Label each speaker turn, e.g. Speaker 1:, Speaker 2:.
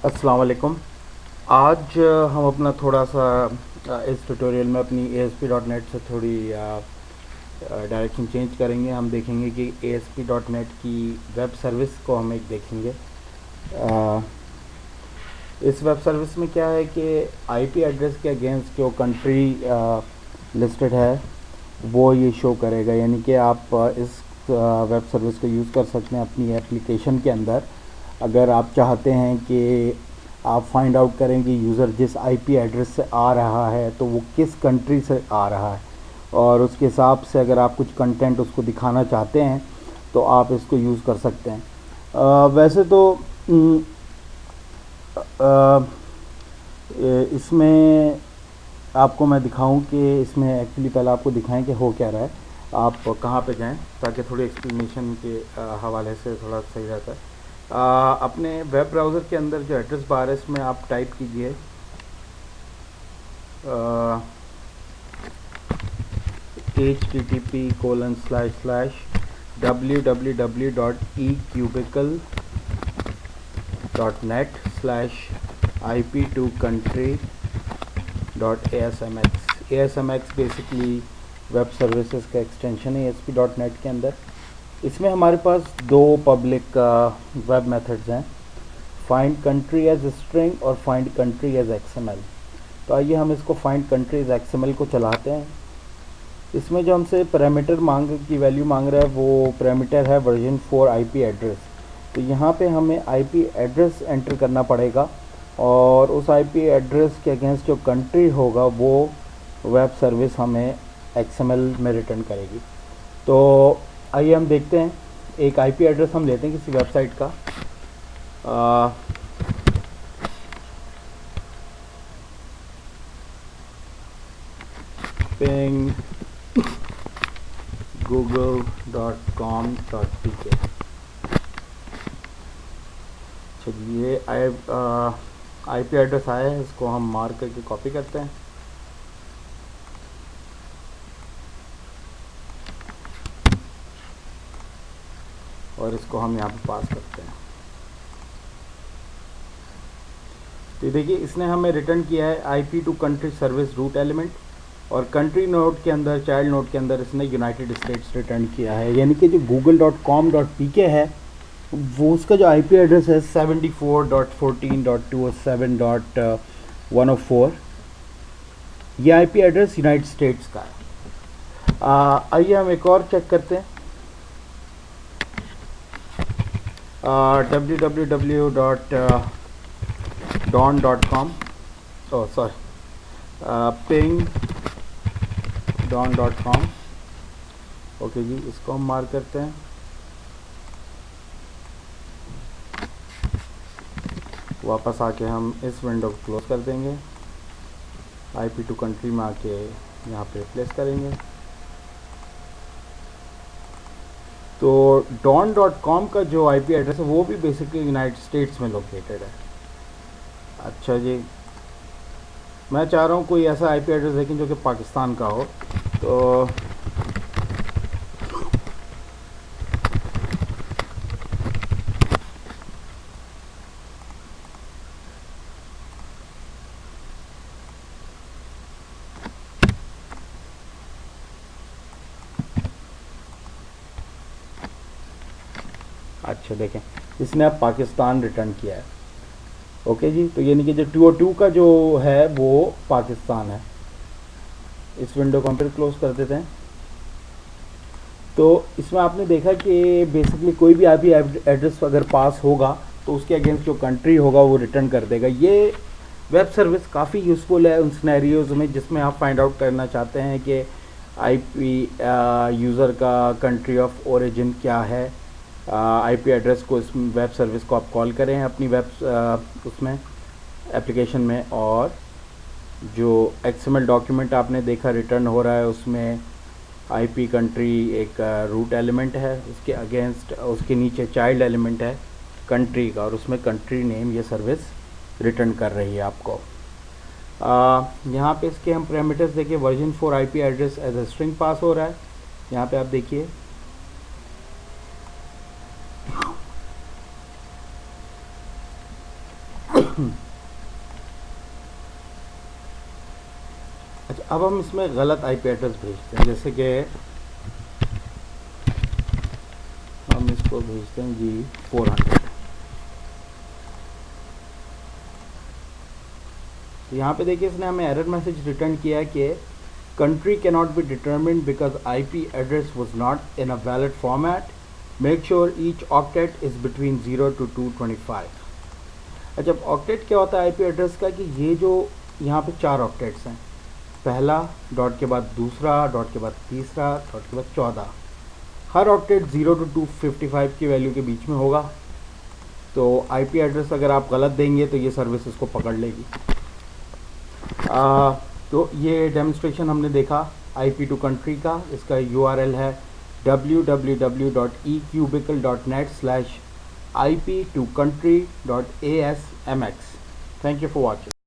Speaker 1: अस्सलाम वालेकुम। आज हम अपना थोड़ा सा इस ट्यूटोरियल में अपनी ASP.NET से थोड़ी डायरेक्शन चेंज करेंगे। हम देखेंगे कि ASP.NET की वेब सर्विस को हम एक देखेंगे। अ, इस वेब सर्विस में क्या है कि आईपी एड्रेस के अगेंस्ट जो कंट्री लिस्टेड है वो ये शो करेगा, यानी कि आप इस वेब सर्विस को यूज़ कर सकते हैं अपनी एप्लीकेशन के अंदर। अगर आप चाहते हैं कि आप फाइंड आउट करें कि यूज़र जिस आईपी एड्रेस से आ रहा है तो वो किस कंट्री से आ रहा है, और उसके हिसाब से अगर आप कुछ कंटेंट उसको दिखाना चाहते हैं तो आप इसको यूज़ कर सकते हैं। वैसे तो अ, इसमें आपको मैं दिखाऊं कि इसमें एक्चुअली पहले आपको दिखाएं कि हो क्या रहा है, आप कहाँ पे जाएं, ताकि थोड़ी एक्सप्लेनेशन के हवाले से थोड़ा सही रहता है। अपने वेब ब्राउज़र के अंदर जो एड्रेस बार है इसमें आप टाइप कीजिए http://www.ecubicles.net/ip2country.asmx। बेसिकली वेब सर्विसेज का एक्सटेंशन है ASP.NET के अंदर। इसमें हमारे पास दो पब्लिक वेब मेथड्स हैं, फाइंड कंट्री एज स्ट्रिंग और फाइंड कंट्री एज XML। तो आइए हम इसको फाइंड कंट्री एज XML को चलाते हैं। इसमें जो हमसे पैरामीटर की वैल्यू मांग रहा है वो पैरामीटर है वर्जन 4 आईपी एड्रेस। तो यहाँ पे हमें आईपी एड्रेस एंटर करना पड़ेगा और उस आईपी एड्रेस के अगेंस्ट जो कंट्री होगा वो वेब सर्विस हमें XML में रिटर्न करेगी। तो आइए हम देखते हैं। एक आईपी एड्रेस हम लेते हैं किसी वेबसाइट का। Ping google.com.pk। चलिए आईपी एड्रेस आया है, इसको हम मार्क करके कॉपी करते हैं और इसको हम यहाँ पे पास करते हैं। तो देखिए इसने हमें रिटर्न किया है IP to country service root element, और कंट्री नोड के अंदर, चाइल्ड नोड के अंदर इसने यूनाइटेड स्टेट्स रिटर्न किया है। यानी कि जो google.com.pk है वो उसका जो आईपी एड्रेस है 74.14.207.104, ये आईपी एड्रेस यूनाइटेड स्टेट्स का है। आइए हम एक और चेक करते हैं। www.don.com, ping.don.com। ओके जी, इसको हम मार्क करते हैं। वापस आके हम इस विंडो को क्लोज कर देंगे, IP टू कंट्री में आके यहाँ पे प्लेस करेंगे। तो don.com का जो IP एड्रेस है वो भी बेसिकली यूनाइटेड स्टेट्स में लोकेटेड है। अच्छा जी, मैं चाह रहा हूँ कोई ऐसा IP एड्रेस देखें जो कि पाकिस्तान का हो। तो अच्छा देखें, इसने अब पाकिस्तान रिटर्न किया है। ओके जी, तो यानी कि जो 202 का जो है वो पाकिस्तान है। इस विंडो को हम फिर क्लोज कर देते हैं। तो इसमें आपने देखा कि बेसिकली कोई भी आईपी एड्रेस अगर पास होगा तो उसके अगेंस्ट जो कंट्री होगा वो रिटर्न कर देगा। ये वेब सर्विस काफ़ी यूज़फुल है उन सिनेरियोज़ में जिसमें आप फाइंड आउट करना चाहते हैं कि आईपी यूज़र का कंट्री ऑफ ओरिजिन क्या है। आईपी एड्रेस को इस वेब सर्विस को आप कॉल करें अपनी उसमें एप्लीकेशन में, और जो XML डॉक्यूमेंट आपने देखा रिटर्न हो रहा है उसमें IP कंट्री एक रूट एलिमेंट है, उसके अगेंस्ट उसके नीचे चाइल्ड एलिमेंट है कंट्री का, और उसमें कंट्री नेम ये सर्विस रिटर्न कर रही है आपको। यहाँ पे इसके हम पैरामीटर्स देखिए, version 4 IP address as a string pass हो रहा है। यहाँ पे आप देखिए अच्छा, अब हम इसमें गलत आईपी एड्रेस भेजते हैं, जैसे कि हम इसको भेजते हैं जी 400। तो यहाँ पे देखिए इसने हमें एरर मैसेज रिटर्न किया है कि country cannot be determined because IP address was not in a valid format, make sure each octet is between 0 to 225। अच्छा, अब ऑक्टेट क्या होता है आईपी एड्रेस का, कि ये जो यहाँ पे 4 ऑक्टेट्स हैं, पहला डॉट के बाद दूसरा डॉट के बाद तीसरा डॉट के बाद 14, हर ऑक्टेट 0 to 255 की वैल्यू के बीच में होगा। तो आईपी एड्रेस अगर आप गलत देंगे तो ये सर्विस इसको पकड़ लेगी। तो ये डेमोन्स्ट्रेशन हमने देखा IP to कंट्री का। इसका URL है www.ecubicle.net/ip2country.asmx। Thank you for watching.